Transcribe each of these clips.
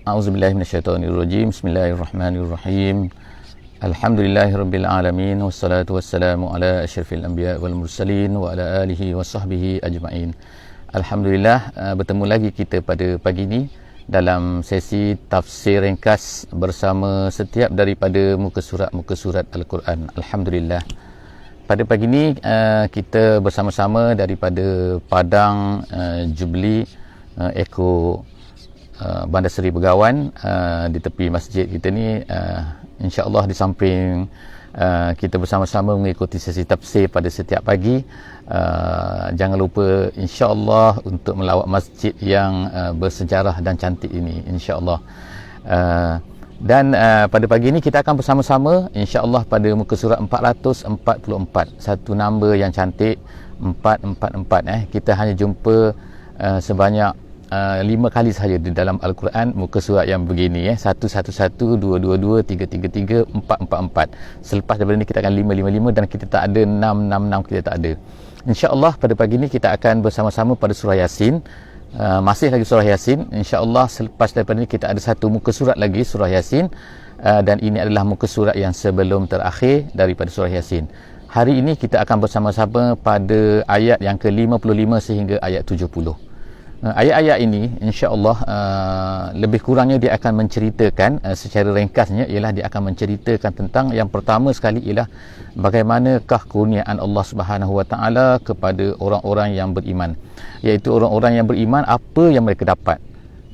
A'udzubillahi minasyaitonirrajim. Bismillahirrahmanirrahim. Alhamdulillahirabbil alamin wassalatu wassalamu ala asyrafil anbiya wal mursalin wa ala alihi wasahbihi ajmain. Alhamdulillah, bertemu lagi kita pada pagi ini dalam sesi tafsir ringkas bersama setiap daripada muka surat Al-Quran. Alhamdulillah. Pada pagi ini kita bersama-sama daripada Padang Jubilee Eko Bandar Seri Begawan, di tepi masjid kita ni, insya-Allah di samping kita bersama-sama mengikuti sesi tafsir pada setiap pagi. Jangan lupa insya-Allah untuk melawat masjid yang bersejarah dan cantik ini, insya-Allah. Dan pada pagi ini kita akan bersama-sama insya-Allah pada muka surat 444, satu nombor yang cantik, 444. Kita hanya jumpa sebanyak 5 kali sahaja di dalam Al-Quran muka surat yang begini, 111, 222, 333, 444. Selepas daripada ini kita akan 555 dan kita tak ada 666, kita tak ada. InsyaAllah pada pagi ini kita akan bersama-sama pada surah Yasin. Masih lagi surah Yasin. InsyaAllah selepas daripada ini kita ada satu muka surat lagi, surah Yasin, dan ini adalah muka surat yang sebelum terakhir daripada surah Yasin. Hari ini kita akan bersama-sama pada ayat yang ke-55 sehingga ayat 70. Ayat-ayat ini insya-Allah lebih kurangnya dia akan menceritakan secara ringkasnya, ialah dia akan menceritakan tentang, yang pertama sekali ialah bagaimanakah kurniaan Allah Subhanahu Wa Taala kepada orang-orang yang beriman, iaitu orang-orang yang beriman, apa yang mereka dapat,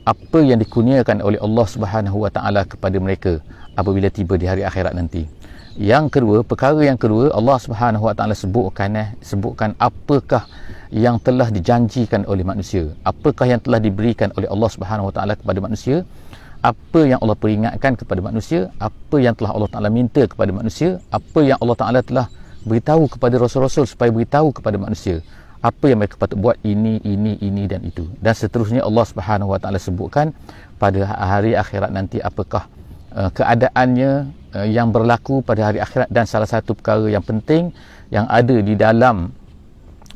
apa yang dikurniakan oleh Allah Subhanahu Wa Taala kepada mereka apabila tiba di hari akhirat nanti. Yang kedua, perkara yang kedua, Allah Subhanahu Wa Taala sebutkan apakah yang telah dijanjikan oleh manusia, apakah yang telah diberikan oleh Allah Subhanahu Wa Taala kepada manusia, apa yang Allah peringatkan kepada manusia, apa yang telah Allah Taala minta kepada manusia, apa yang Allah Taala telah beritahu kepada rasul-rasul supaya beritahu kepada manusia, apa yang mereka patut buat, ini dan itu, dan seterusnya. Allah Subhanahu Wa Taala sebutkan pada hari akhirat nanti apakah keadaannya yang berlaku pada hari akhirat. Dan salah satu perkara yang penting yang ada di dalam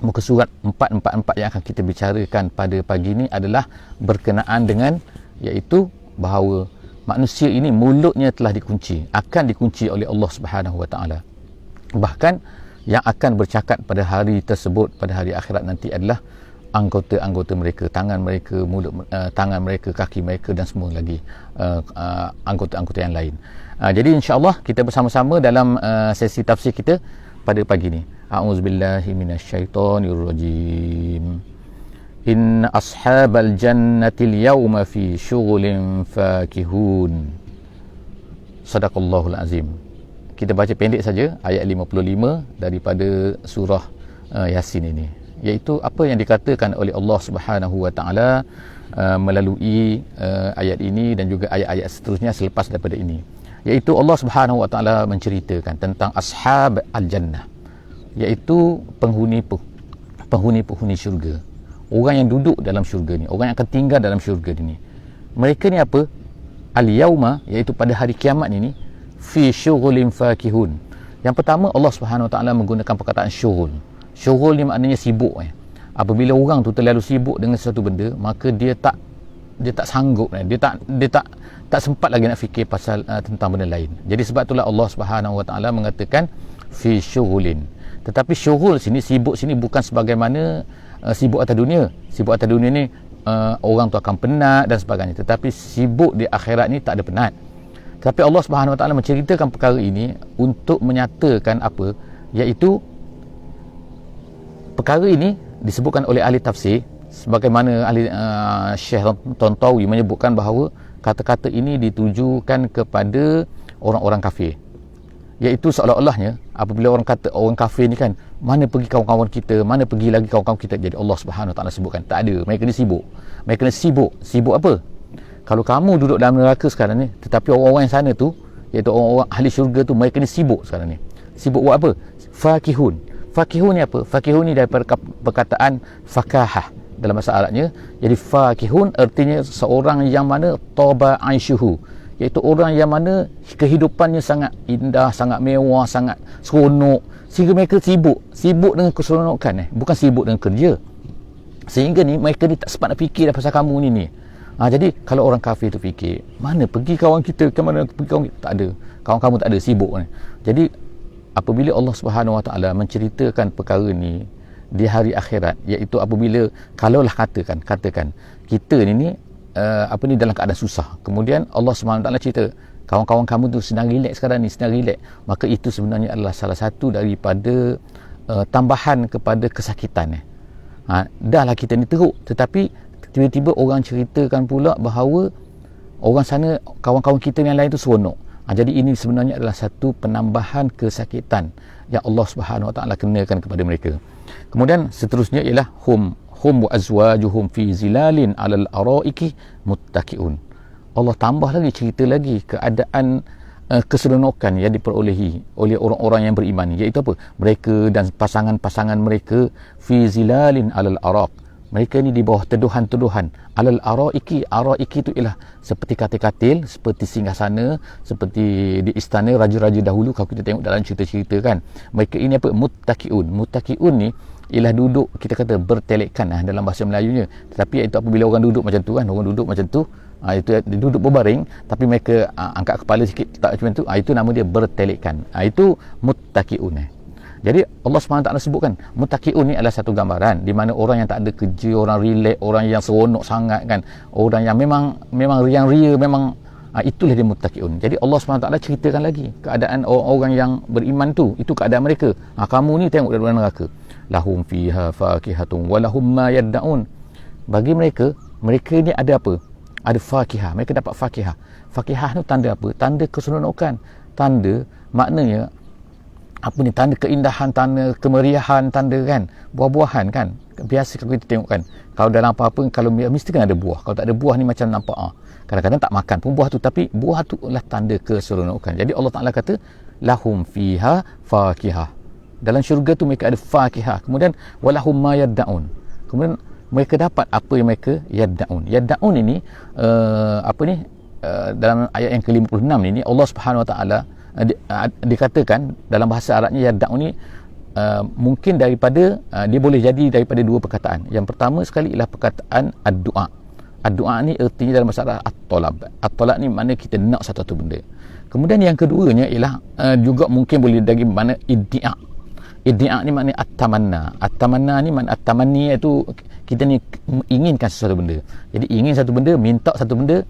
muka surat 444 yang akan kita bicarakan pada pagi ini adalah berkenaan dengan, iaitu bahawa manusia ini mulutnya telah dikunci, akan dikunci oleh Allah Subhanahu Wa Taala. Bahkan yang akan bercakap pada hari tersebut, pada hari akhirat nanti, adalah anggota-anggota mereka, tangan mereka, mulut, tangan mereka, kaki mereka dan semua lagi anggota-anggota yang lain. Jadi insya-Allah kita bersama-sama dalam sesi tafsir kita pada pagi ini. A'udzubillahi minasyaitonirrajim. Inna ashabal jannatil yawma fi syughulin fakihun. Sadaqallahul azim. Kita baca pendek saja ayat 55 daripada surah Yasin ini, iaitu apa yang dikatakan oleh Allah Subhanahu Wa Taala melalui ayat ini dan juga ayat-ayat seterusnya selepas daripada ini, iaitu Allah Subhanahu Wa Taala menceritakan tentang ashab al-jannah, iaitu penghuni syurga, orang yang duduk dalam syurga ni, orang yang akan tinggal dalam syurga ni. Mereka ni apa? Al-yauma, iaitu pada hari kiamat ini, fi syughulin fakihun. Yang pertama, Allah Subhanahu Wa Taala menggunakan perkataan syughul. Syughul ni maknanya sibuk. Apabila orang tu terlalu sibuk dengan sesuatu benda, maka dia tak sanggup, dia tak sempat lagi nak fikir pasal tentang benda lain. Jadi sebab itulah Allah Subhanahu Wa Taala mengatakan fi syughulin. Tetapi syughul sini, sibuk sini, bukan sebagaimana sibuk atas dunia. Sibuk atas dunia ni orang tu akan penat dan sebagainya, tetapi sibuk di akhirat ni tak ada penat. Tapi Allah Subhanahu Wa Taala menceritakan perkara ini untuk menyatakan apa, iaitu perkara ini disebutkan oleh ahli tafsir, sebagaimana ahli Syekh Tontawi menyebutkan bahawa kata-kata ini ditujukan kepada orang-orang kafir, iaitu seolah-olahnya apabila orang kata orang kafir ni kan, mana pergi kawan-kawan kita, mana pergi lagi kawan-kawan kita. Jadi Allah Subhanahu Wa Taala sebutkan tak ada, mereka ni sibuk. Mereka ni sibuk apa? Kalau kamu duduk dalam neraka sekarang ni, tetapi orang-orang yang sana tu, iaitu orang-orang ahli syurga tu, mereka ni sibuk sekarang ni. Sibuk buat apa? Fakihun. Fakihun ni apa? Fakihun ni daripada perkataan fakahah dalam bahasa Arabnya. Jadi fakihun artinya seorang yang mana taba aishuhu, iaitu orang yang mana kehidupannya sangat indah, sangat mewah, sangat seronok, sehingga mereka sibuk dengan keseronokan, bukan sibuk dengan kerja. Sehingga ni mereka ni tak sempat nak fikir dah pasal kamu ni. Jadi kalau orang kafir tu fikir, mana pergi kawan kita, ke mana pergi kawan kita, tak ada, kawan kamu tak ada, sibuk ni. Jadi apabila Allah Subhanahu Wa Taala menceritakan perkara ni di hari akhirat, iaitu apabila kalaulah katakan kita ni dalam keadaan susah, kemudian Allah Subhanahu Wa Taala cerita kawan-kawan kamu tu sedang relax sekarang ni, sedang relax, maka itu sebenarnya adalah salah satu daripada tambahan kepada kesakitan. Dahlah kita ni teruk, tetapi tiba-tiba orang ceritakan pula bahawa orang sana, kawan-kawan kita yang lain tu seronok. Jadi ini sebenarnya adalah satu penambahan kesakitan yang Allah Subhanahu Wa Taala kenakan kepada mereka. Kemudian seterusnya ialah hum wa azwajuhum fi zilalin 'alal araiki muttaqiun. Allah tambah lagi, cerita lagi keadaan keseronokan yang diperolehi oleh orang-orang yang beriman, iaitu apa? Mereka dan pasangan-pasangan mereka fi zilalin 'alal araq. Mereka ni di bawah teduhan-teduhan. Alal araiki, araiki itu ialah seperti katil-katil, seperti singgasana, seperti di istana raja-raja dahulu. Kalau kita tengok dalam cerita-cerita kan, mereka ini apa? Muttaqiun. Muttaqiun ni ialah duduk, kita kata bertelekan dalam bahasa Melayunya. Tetapi itu apabila orang duduk macam tu kan, orang duduk macam tu, itu dia duduk berbaring, tapi mereka angkat kepala sikit, tak macam tu, itu nama dia bertelekan. Itu muttaqiun. Jadi Allah SWT sebutkan muttaqiun ni adalah satu gambaran di mana orang yang tak ada kerja, orang relax, orang yang seronok sangat kan, orang yang memang riang ria, memang itulah dia muttaqiun. Jadi Allah SWT ceritakan lagi keadaan orang-orang yang beriman tu, itu keadaan mereka. Kamu ni tengok dalam neraka, lahum fiha fakihatun wa lahum ma yad'un. Bagi mereka ni ada apa? Ada fakihah, mereka dapat fakihah. Fakihah tu tanda apa? Tanda keseronokan, tanda maknanya tanda keindahan, tanda kemeriahan, tanda kan, buah-buahan kan. Biasa kalau kita tengok kan, kalau dalam apa-apa, kalau mesti kan ada buah. Kalau tak ada buah ni macam nampak kadang-kadang tak makan pun buah tu, tapi buah tu adalah tanda keseronokan. Jadi Allah Ta'ala kata lahum fiha fakihah. Dalam syurga tu mereka ada fakihah. Kemudian walahum ma yad'un. Kemudian mereka dapat apa yang mereka yad'un. Yad'un ini dalam ayat yang ke-56 ini Allah Subhanahu Wa Ta'ala dikatakan dalam bahasa Arabnya yad'u ni mungkin daripada dia boleh jadi daripada dua perkataan. Yang pertama sekali ialah perkataan ad-du'a. Ad-du'a ni artinya dalam bahasa Arab at-talab. At-talab ni makna kita nak satu benda. Kemudian yang keduanya ialah juga mungkin boleh dari mana iddia'. Iddia' ni makna at-tamanna. At-tamanna ni makna at-tamanni, iaitu kita ni inginkan sesuatu benda. Jadi ingin satu benda, minta satu benda,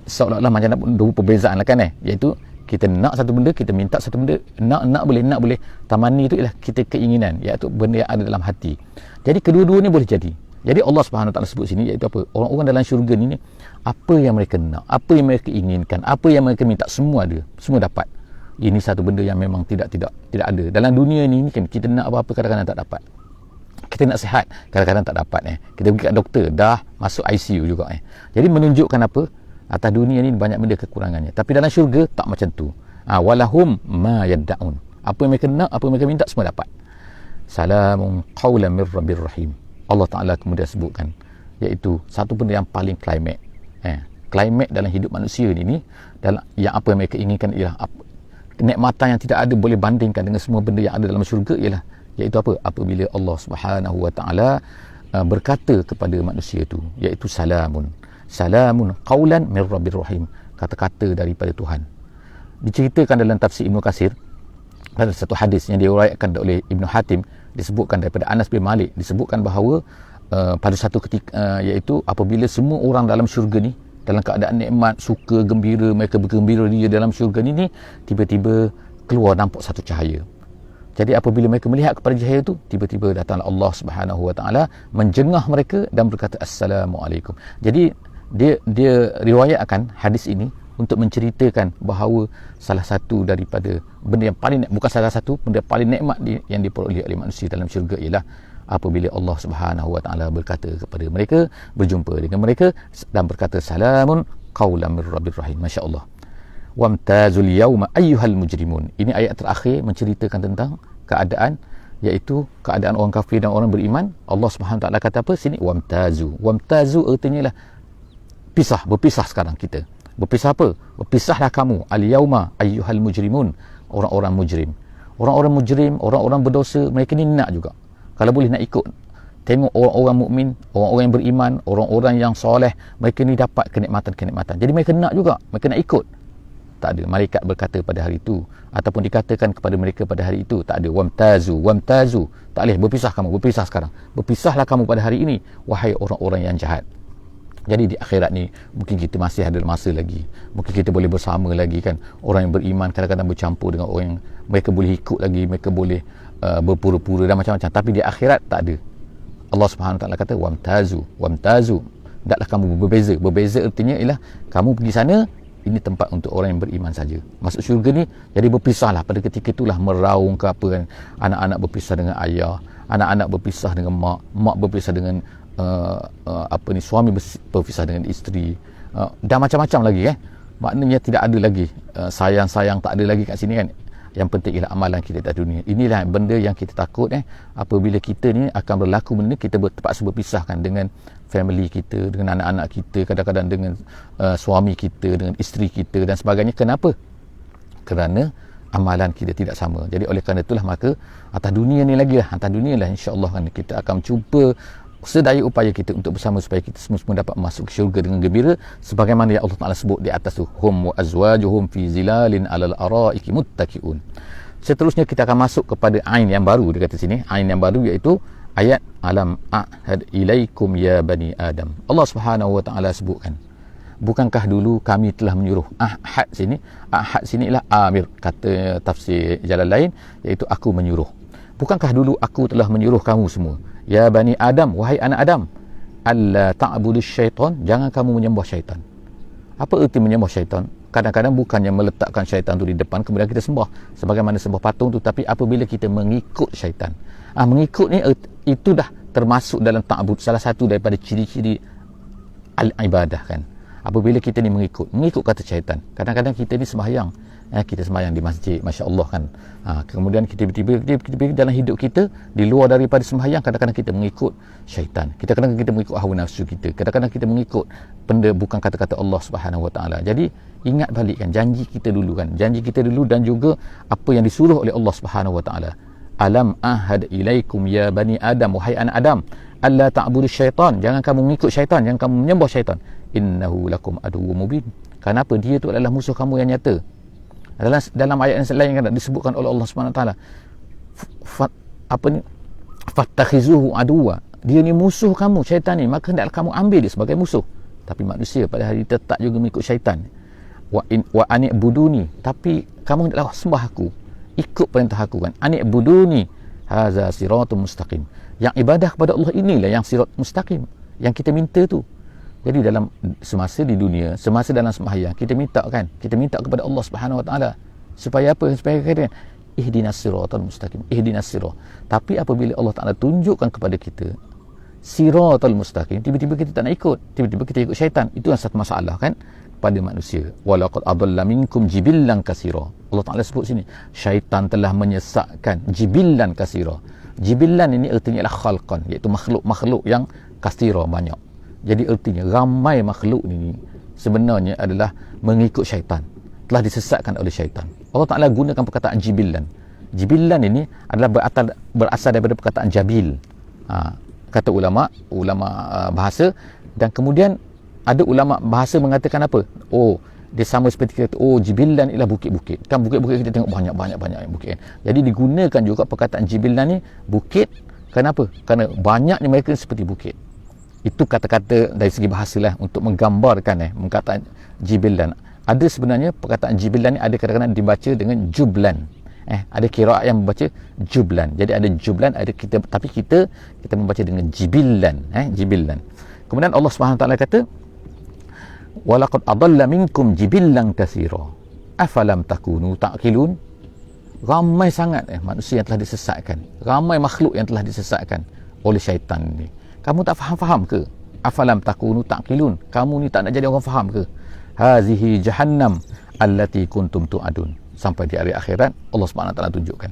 seolah-olah macam nak dua perbezaan lah kan, iaitu kita nak satu benda, kita minta satu benda, nak boleh. Tamanni itu ialah kita keinginan, iaitu benda yang ada dalam hati. Jadi kedua-dua ni boleh jadi. Jadi Allah Subhanahu Wa Taala sebut sini, iaitu apa? Orang-orang dalam syurga ni apa yang mereka nak, apa yang mereka inginkan, apa yang mereka minta, semua ada, semua dapat. Ini satu benda yang memang tidak ada. Dalam dunia ni kan kita nak apa-apa kadang-kadang tak dapat. Kita nak sihat kadang-kadang tak dapat. Kita pergi kat doktor, dah masuk ICU juga. Jadi menunjukkan apa? Atas dunia ni banyak benda kekurangannya, tapi dalam syurga tak macam tu. Walahum ma yad'un. Apa yang mereka nak, apa yang mereka minta, semua dapat. Salamun qawlan mir rabbir rahim. Allah Ta'ala kemudian sebutkan, iaitu satu benda yang paling klimak. Klimak dalam hidup manusia ni dalam yang apa yang mereka inginkan ialah kenikmatan yang tidak ada boleh bandingkan dengan semua benda yang ada dalam syurga, ialah iaitu apa? Apabila Allah Subhanahu Wa Ta'ala berkata kepada manusia tu, iaitu salamun qawlan mir rabbir rahim, kata-kata daripada Tuhan. Diceritakan dalam tafsir Ibnu Katsir, ada satu hadis yang diriwayatkan oleh Ibnu Hatim, disebutkan daripada Anas bin Malik, disebutkan bahawa pada satu ketika, iaitu apabila semua orang dalam syurga ni dalam keadaan nikmat, suka, gembira, mereka bergembira dia dalam syurga ni, tiba-tiba keluar nampak satu cahaya. Jadi apabila mereka melihat kepada cahaya itu, tiba-tiba datang Allah Subhanahu Wa Taala menjengah mereka dan berkata assalamualaikum. Jadi dia riwayatkan hadis ini untuk menceritakan bahawa salah satu daripada benda yang paling, bukan salah satu, benda paling nikmat yang diperoleh oleh manusia dalam syurga ialah apabila Allah Subhanahu Wa Taala berkata kepada mereka, berjumpa dengan mereka dan berkata salamun qawlan mir rabbir rahim. Masya-Allah. Wamtazul yawma ayyuhal mujrimun. Ini ayat terakhir menceritakan tentang keadaan, iaitu keadaan orang kafir dan orang beriman. Allah Subhanahu Wa Taala kata apa sini? Wamtazu artinya lah berpisah sekarang kita. Berpisah apa? Berpisahlah kamu al-yauma ayyuhal mujrimun, orang-orang mujrim. Orang-orang mujrim, orang-orang berdosa, mereka ni nak juga. Kalau boleh nak ikut tengok orang-orang mukmin, orang-orang yang beriman, orang-orang yang soleh, mereka ni dapat kenikmatan-kenikmatan. Jadi mereka nak juga, mereka nak ikut. Tak ada. Malaikat berkata pada hari itu, ataupun dikatakan kepada mereka pada hari itu, tak ada. Wamtazu. Tak boleh, berpisah kamu, berpisah sekarang. Berpisahlah kamu pada hari ini, wahai orang-orang yang jahat. Jadi di akhirat ni, mungkin kita masih ada masa lagi. Mungkin kita boleh bersama lagi kan. Orang yang beriman kadang-kadang bercampur dengan orang yang mereka boleh ikut lagi, mereka boleh berpura-pura dan macam-macam. Tapi di akhirat tak ada. Allah Subhanahu Wa Taala kata wamtazu. Taklah kamu berbeza artinya ialah kamu pergi sana, ini tempat untuk orang yang beriman saja. Masuk syurga ni, jadi berpisahlah pada ketika itulah meraung ke apa kan. Anak-anak berpisah dengan ayah, anak-anak berpisah dengan mak berpisah dengan suami berpisah dengan isteri, dan macam-macam lagi maknanya tidak ada lagi sayang-sayang, tak ada lagi kat sini kan. Yang penting ialah amalan kita di dunia. Inilah benda yang kita takut apabila kita ni akan berlaku benda ni, kita terpaksa berpisahkan dengan family kita, dengan anak-anak kita, kadang-kadang dengan suami kita, dengan isteri kita dan sebagainya. Kenapa? Kerana amalan kita tidak sama. Jadi oleh kerana itulah maka atas dunia ni lagi lah, insya-Allah kan kita akan cuba sedaya upaya kita untuk bersama supaya kita semua dapat masuk ke syurga dengan gembira, sebagaimana yang Allah Taala sebut di atas tu, hum wa azwajuhum fi zilalin alal araiki muttaqiun. Seterusnya kita akan masuk kepada ain yang baru. Dia kata sini ain yang baru, iaitu ayat alam ahad ilaikum ya bani adam. Allah Subhanahu Wa Taala sebutkan, bukankah dulu kami telah menyuruh. Ahad sini ialah amir, kata tafsir jalan lain, iaitu aku menyuruh. Bukankah dulu aku telah menyuruh kamu semua, ya bani Adam, wahai anak Adam, alla ta'budu syaitan, jangan kamu menyembah syaitan. Apa erti menyembah syaitan? Kadang-kadang bukannya meletakkan syaitan tu di depan kemudian kita sembah sebagaimana sembah patung tu, tapi apabila kita mengikut syaitan. Mengikut ni itu dah termasuk dalam ta'bud, salah satu daripada ciri-ciri al-ibadah kan. Apabila kita ni mengikut kata syaitan. Kadang-kadang kita ni sembahyang, kita sembahyang di masjid, masya-Allah kan. Kemudian kita tiba-tiba dalam hidup kita di luar daripada sembahyang, kadang-kadang kita mengikut syaitan. Kadang-kadang kita mengikut hawa nafsu kita. Kadang-kadang kita mengikut benda bukan kata-kata Allah Subhanahu Wa Taala. Jadi ingat balik kan janji kita dulu dan juga apa yang disuruh oleh Allah Subhanahu Wa Taala. Alam ahad ilaikum ya bani Adam, wahai anak Adam, alla ta'budu syaitan, jangan kamu mengikut syaitan, jangan kamu menyembah syaitan. Innahu lakum aduwwum mubin. Kenapa? Dia tu adalah musuh kamu yang nyata. Dalam ayat yang lain kan disebutkan oleh Allah Subhanahu Wa Taala, fattakhizuhu aduwa, dia ni musuh kamu, syaitan ni, maka hendaklah kamu ambil dia sebagai musuh. Tapi manusia pada hari tetap juga mengikut syaitan. Wa ani'buduni, tapi kamu hendaklah sembah aku, ikut perintah aku kan. Ani'buduni haza siratul mustaqim, yang ibadah kepada Allah inilah yang sirat mustaqim yang kita minta tu. Jadi dalam semasa di dunia, semasa dalam sembahyang, kita minta kepada Allah Subhanahu Wa Taala supaya apa? Supaya katakan ihdinas siratal mustaqim, ihdinas sirat. Tapi apabila Allah Taala tunjukkan kepada kita siratal mustaqim, tiba-tiba kita tak nak ikut, tiba-tiba kita ikut syaitan. Itu yang satu masalah kan pada manusia. Walaqad adalla minkum jibillan katsira. Allah Taala sebut sini, syaitan telah menyesatkan jibillan katsira. Jibillan ini artinya adalah khalqan, iaitu makhluk-makhluk yang katsira, banyak. Jadi artinya ramai makhluk ini sebenarnya adalah mengikut syaitan, telah disesatkan oleh syaitan. Allah Ta'ala gunakan perkataan jibillan. Jibillan ini adalah berasal daripada perkataan jabil, kata ulama bahasa. Dan kemudian ada ulama bahasa mengatakan apa? Dia sama seperti kita, jibillan ialah bukit-bukit. Kan bukit-bukit kita tengok banyak bukit kan. Jadi digunakan juga perkataan jibillan ni bukit. Kenapa? Kerana banyaknya mereka seperti bukit. Itu kata-kata dari segi bahasa lah untuk menggambarkan perkataan jibillan. Ada sebenarnya perkataan jibillan ni ada kadang-kadang dibaca dengan jublan. Ada qiraat yang membaca jublan. Jadi ada jublan, ada kita, tapi kita membaca dengan jibillan, jibillan. Kemudian Allah Subhanahu Wa Taala kata, walaqad adalla minkum jibillan katsira afalam takunu ta'qilun. Ramai sangat manusia yang telah disesatkan, ramai makhluk yang telah disesatkan oleh syaitan ni. Kamu tak faham ke? Afalam takunu ta'qilun, kamu ni tak nak jadi orang faham ke? Hazihi jahannam allati kuntum tu'adun. Sampai di hari akhirat Allah Subhanahu Wa Taala tunjukkan,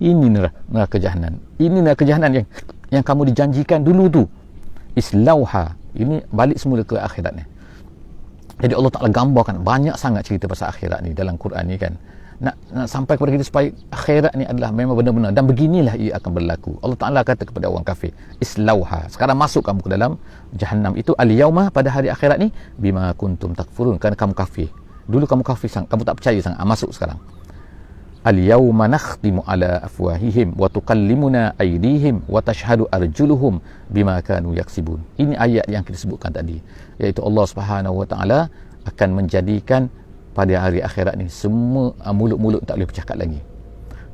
ini neraka jahanam, ini neraka jahanam yang kamu dijanjikan dulu tu. Islauha, ini balik semula ke akhirat ni. Jadi Allah Ta'ala gambarkan banyak sangat cerita pasal akhirat ni dalam Quran ni kan. nak sampai kepada kita supaya akhirat ni adalah memang benar-benar, dan beginilah ia akan berlaku. Allah Ta'ala kata kepada orang kafir, islauha, sekarang masuk kamu ke dalam jahannam itu, al-yauma, pada hari akhirat ni, bima kuntum takfurun, kerana kamu kafir. Dulu kamu kafir sangat, kamu tak percaya sangat. Masuk sekarang. Al-yauma nakhtimu ala afwahihim wa tukallimuna aydihim wa tashhadu arjuluhum bima kanu yaksibun. Ini ayat yang kita sebutkan tadi, iaitu Allah Subhanahu wa taala akan menjadikan pada hari akhirat ni semua mulut-mulut tak boleh bercakap lagi.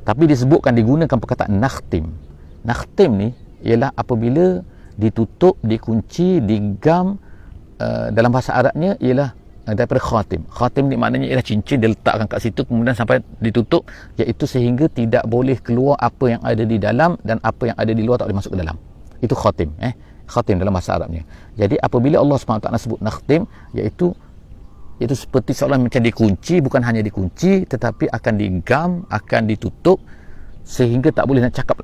Tapi disebutkan, digunakan perkataan nakhtim. Nakhtim ni ialah apabila ditutup, dikunci, digam, dalam bahasa Arabnya ialah daripada khatim. Khatim ni maknanya ialah cincin, dia letakkan kat situ kemudian sampai ditutup, iaitu sehingga tidak boleh keluar apa yang ada di dalam, dan apa yang ada di luar tak boleh masuk ke dalam. Itu khatim. Khatim dalam bahasa Arabnya. Jadi apabila Allah SWT sebut nakhtim, iaitu seperti seolah macam dikunci, bukan hanya dikunci tetapi akan digam, akan ditutup sehingga tak boleh nak cakap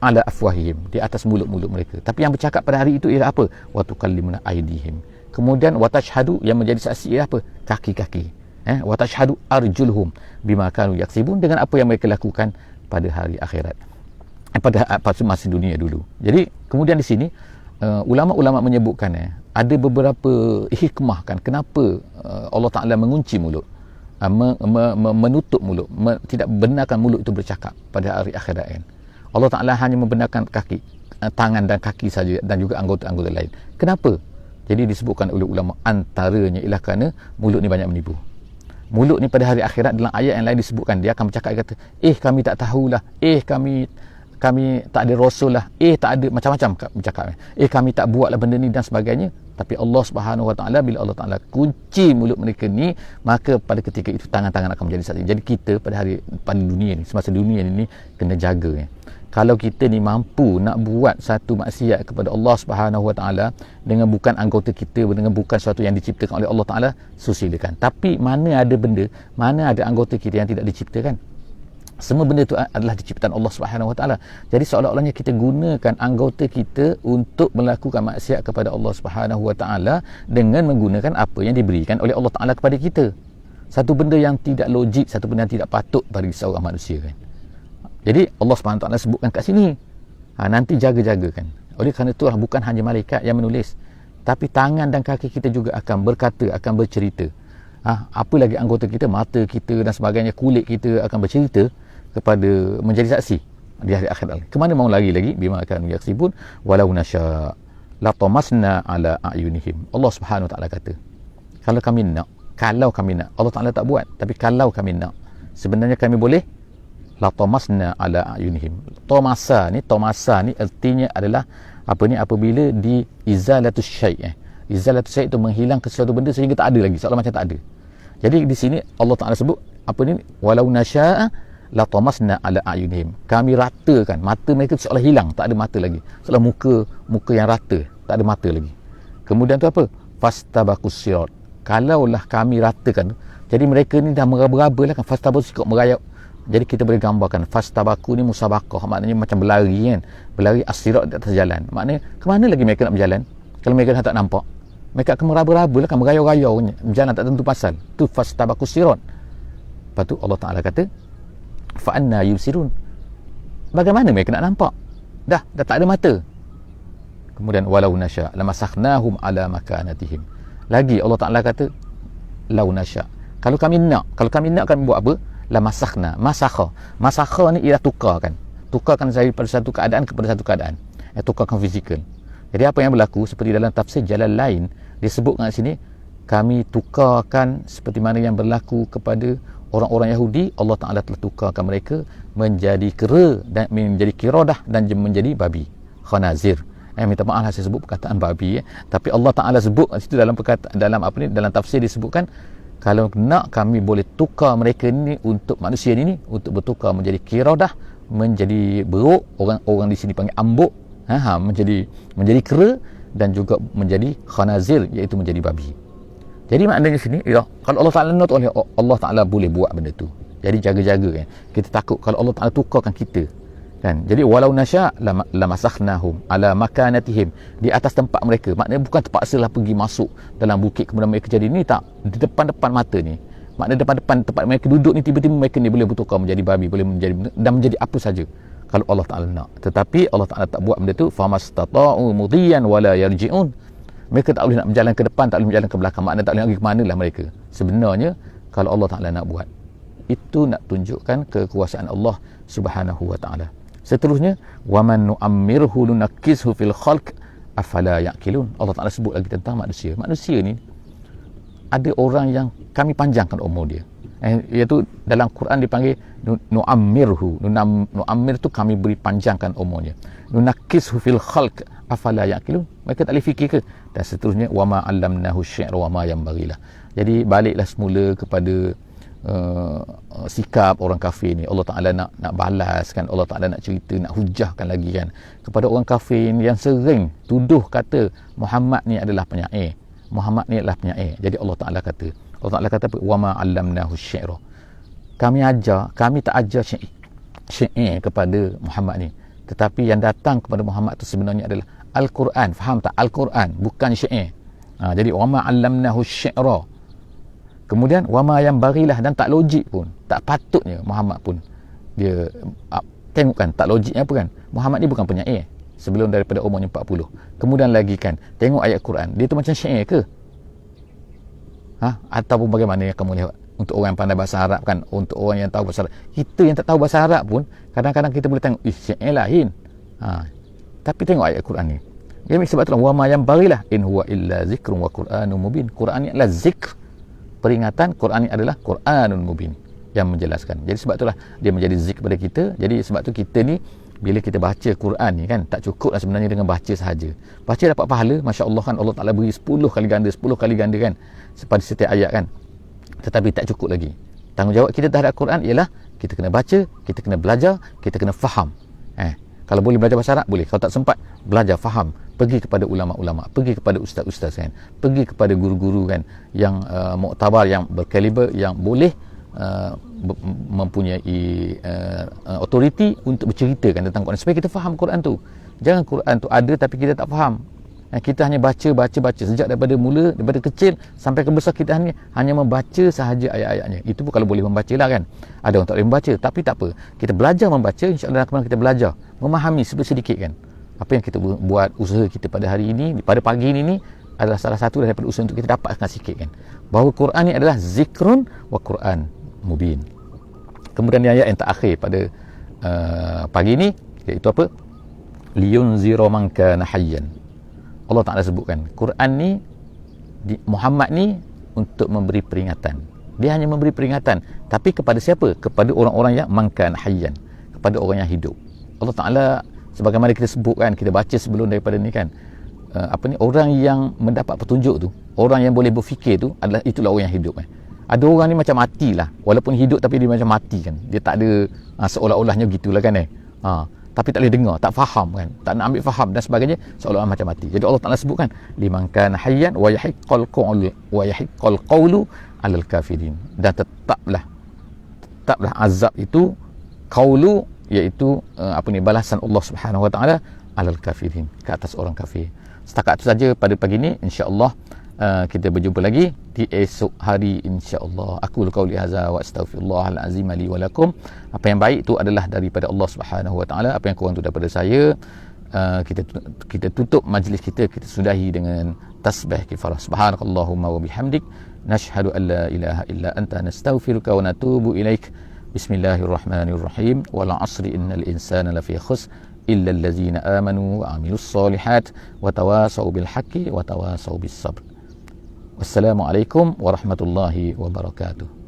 ala afwahihim, di atas mulut-mulut mereka. Tapi yang bercakap pada hari itu ialah apa? Wa tukallimuna aydihim. Kemudian wa tashhadu, yang menjadi saksi ialah apa? Kaki-kaki. Wa tashhadu arjuluhum bima kanu yaksibun, dengan apa yang mereka lakukan pada hari akhirat, pada masa dunia dulu. Jadi kemudian di sini ulama-ulama menyebutkan ada beberapa hikmah kan, kenapa Allah Ta'ala mengunci mulut, menutup mulut, tidak benarkan mulut itu bercakap pada hari akhirat kan. Allah Ta'ala hanya membenarkan kaki, tangan dan kaki saja, dan juga anggota-anggota lain. Kenapa? Jadi disebutkan oleh ulama, antaranya ialah kerana mulut ni banyak menipu. Mulut ni pada hari akhirat, dalam ayat yang lain disebutkan, dia akan bercakap, kata, kami tak tahulah, kami tak ada rasul lah, tak ada, macam-macam bercakap, kami tak buatlah benda ni dan sebagainya. Tapi Allah Subhanahu Wa Taala, bila Allah Taala kunci mulut mereka ni, maka pada ketika itu tangan-tangan akan menjadi saksi. Jadi kita pada dunia ni, semasa dunia ni kena jaga. Kalau kita ni mampu nak buat satu maksiat kepada Allah Subhanahu Wa Taala dengan bukan anggota kita, dengan bukan sesuatu yang diciptakan oleh Allah Taala, silakan. Tapi mana ada anggota kita yang tidak diciptakan? Semua benda itu adalah diciptaan Allah Subhanahu Wa Taala. Jadi seolah-olahnya kita gunakan anggota kita untuk melakukan maksiat kepada Allah Subhanahu Wa Taala dengan menggunakan apa yang diberikan oleh Allah Taala kepada kita. Satu benda yang tidak logik, satu benda yang tidak patut bagi seorang manusia kan. Jadi Allah Subhanahu Wa Taala sebutkan kat sini, nanti jaga-jagakan. Oleh kerana itulah bukan hanya malaikat yang menulis, tapi tangan dan kaki kita juga akan berkata, akan bercerita. Apa lagi anggota kita, mata kita dan sebagainya, kulit kita akan bercerita kepada, menjadi saksi di hari akhirat. Kemana mau lagi bima kanu yaksibun walau nasya la tamasna ala ayunihim. Allah Subhanahu Wa Taala kata, kalau kami nak, Allah Taala tak buat, tapi kalau kami nak, sebenarnya kami boleh la tamasna ala ayunihim. Tomasa ni artinya adalah apabila di izalatus syai'. Izalatus syai' itu menghilang sesuatu benda sehingga tak ada lagi, seolah macam tak ada. Jadi di sini Allah Taala sebut walau nasya la tamasna ala ayunihim. Kami ratakan mata mereka, seolah hilang, tak ada mata lagi, seolah muka yang rata, tak ada mata lagi. Kemudian tu apa? Fastabaqus sirat. Kalaulah kami ratakan, jadi mereka ni dah meraba-raba lah kan, fastabaqus sirat, merayap. Jadi kita boleh gambarkan fastabaku ni musabaqah, maknanya macam berlari kan, berlari as-sirat di atas jalan. Maknanya kemana lagi mereka nak berjalan kalau mereka dah tak nampak? Mereka akan meraba-raba lah kan, merayau-rayau, berjalan tak tentu pasal. Tu fastabaqus sirat. Lepas tu Allah Ta'ala kata, fa'anna yubsirun. Bagaimana mereka nak nampak? Dah tak ada mata. Kemudian walau nasya lamasakhnahum ala makanatihim. Lagi Allah Ta'ala kata, lau nasya, kalau kami nak kami buat apa? Lamasakhna. Masakha ni ialah tukarkan daripada satu keadaan kepada satu keadaan, tukarkan fizikal. Jadi apa yang berlaku, seperti dalam tafsir jalan lain disebutkan di sini, kami tukarkan seperti mana yang berlaku kepada orang-orang Yahudi. Allah Ta'ala telah tukarkan mereka menjadi kera, dan menjadi kiradah, dan menjadi babi, khanazir. Minta maaf lah saya sebut perkataan babi, tapi Allah Ta'ala sebut situ dalam dalam tafsir disebutkan, kalau nak kami boleh tukar mereka ni, untuk manusia ni untuk bertukar menjadi kiradah, menjadi beruk, orang di sini panggil ambuk, menjadi kera, dan juga menjadi khanazir, iaitu menjadi babi. Jadi maknanya sini, kalau Allah Ta'ala nak, Allah Ta'ala boleh buat benda tu. Jadi jaga-jaga kan. Kita takut kalau Allah Ta'ala tukarkan kita kan. Jadi walau nasya lamasakhnahum ala makanatihim, di atas tempat mereka. Maknanya bukan terpaksalah pergi masuk dalam bukit kemudian mereka jadi ni, tak, di depan-depan mata ni. Maknanya depan-depan tempat mereka duduk ni, tiba-tiba mereka ni boleh bertukar menjadi babi, boleh menjadi dan menjadi apa saja kalau Allah Ta'ala nak. Tetapi Allah Ta'ala tak buat benda tu. Famastata'u mudiyan wala yarji'un. Mereka tak boleh nak berjalan ke depan, tak boleh berjalan ke belakang. Maknanya tak boleh nak pergi ke manalah mereka. Sebenarnya kalau Allah Ta'ala nak buat, itu nak tunjukkan kekuasaan Allah Subhanahu wa Ta'ala. Seterusnya, waman nu'ammirhu nunakkizhu fil khalq afala ya'qilun. Allah Ta'ala sebut lagi tentang manusia. Manusia ni ada orang yang kami panjangkan umur dia. Iaitu dalam Quran dipanggil nu'ammirhu. Nu'ammir tu kami beri panjangkan umurnya. Nunakkizhu fil khalq afala ya'qilun. Mereka tak boleh fikir ke? Dan seterusnya, wama 'allamnahu syi'ra wama yanbaghilah. Jadi baliklah semula kepada sikap orang kafir ni. Allah Ta'ala nak balas kan, Allah Ta'ala nak cerita, nak hujahkan lagi kan kepada orang kafir yang sering tuduh kata Muhammad ni adalah penyair, Muhammad ni adalah penyair. Jadi Allah Ta'ala kata apa? Wama 'allamnahu syi'ra. Kami tak ajar syair kepada Muhammad ni, tetapi yang datang kepada Muhammad tu sebenarnya adalah Al-Quran. Faham tak? Al-Quran, bukan syair. Jadi wama 'allamnahu syi'ra. Kemudian wama yang barilah, dan tak logik pun, tak patutnya Muhammad pun dia tengok kan, tak logiknya apa kan, Muhammad ni bukan penyair sebelum daripada umurnya 40. Kemudian lagi kan, tengok ayat Quran, dia tu macam syair ke? Ataupun bagaimana yang kamu lihat? Untuk orang yang pandai bahasa Arab kan, untuk orang yang tahu bahasa Arab. Kita yang tak tahu bahasa Arab pun kadang-kadang kita boleh tengok syair lain. Tapi tengok ayat Quran ni. Jadi sebab itulah wama yang barilah in huwa illa zikrun wa Qur'anun mubin. Quran ni adalah zikr, peringatan. Quran ni adalah Quranun mubin, yang menjelaskan. Jadi sebab itulah dia menjadi zikr kepada kita. Jadi sebab tu kita ni bila kita baca Quran ni kan, tak cukup lah sebenarnya dengan baca sahaja. Baca dapat pahala, masya-Allah kan, Allah Taala beri 10 kali ganda kan pada setiap ayat kan. Tetapi tak cukup lagi. Tanggungjawab kita terhadap Quran ialah kita kena baca, kita kena belajar, kita kena faham. Kalau boleh belajar bahasa Arab boleh, kalau tak sempat belajar faham, pergi kepada ulama-ulama, pergi kepada ustaz-ustaz kan, pergi kepada guru-guru kan yang muktabar, yang berkaliber, yang boleh mempunyai autoriti untuk berceritakan tentang Quran supaya kita faham Quran tu. Jangan Quran tu ada tapi kita tak faham. Kita hanya baca sejak daripada kecil sampai ke besar, kita hanya membaca sahaja ayat-ayatnya. Itu pun kalau boleh membaca lah kan. Ada orang tak boleh membaca, tapi tak apa, kita belajar membaca, insya-Allah kemudian kita belajar memahami sedikit kan. Apa yang kita buat, usaha kita pada hari ini, pada pagi ini adalah salah satu daripada usaha untuk kita dapatkan sikit kan, bahawa Quran ni adalah zikrun wa Quran mubin. Kemudian ayat yang terakhir pada pagi ini, iaitu apa? Liyunzira man kana hayyan. Allah Ta'ala sebutkan Quran ni, Muhammad ni untuk memberi peringatan. Dia hanya memberi peringatan, tapi kepada siapa? Kepada orang-orang yang man kana hayyan, kepada orang yang hidup. Allah Ta'ala sebagaimana kita sebutkan, kita baca sebelum daripada ni kan, orang yang mendapat petunjuk tu, orang yang boleh berfikir tu adalah, itulah orang yang hidup. Ada orang ni macam matilah, walaupun hidup tapi dia macam mati kan, dia tak ada seolah-olahnya gitulah kan tapi tak boleh dengar, tak faham kan, tak nak ambil faham dan sebagainya, seolah-olah macam mati. Jadi Allah Ta'ala sebutkan liman kana hayyan wa yahiqqal qawlu 'alal kafirin. Dan tetaplah azab itu, qaulu iaitu balasan Allah Subhanahu wa Ta'ala 'alal kafirin, ke atas orang kafir. Setakat itu saja pada pagi ini, insya-Allah kita berjumpa lagi di esok hari insya-Allah. Aku qauli hadza wa astaghfirullahal azim li wa lakum. Apa yang baik itu adalah daripada Allah Subhanahu wa Ta'ala, apa yang kurang itu daripada saya. Kita tutup majlis kita sudahi dengan tasbih kifarah. Subhanakallahumma wa bihamdik, nashhadu an la ilaha illa anta, nastaghfiruka wa natubu ilaik. Bismillahirrahmanirrahim. Wal 'asri innal insana lafi khusr illa allazina amanu wa 'amilus solihat wa tawasaw bil haqqi wa tawasaw bis sabr. Wassalamualaikum warahmatullahi wabarakatuh.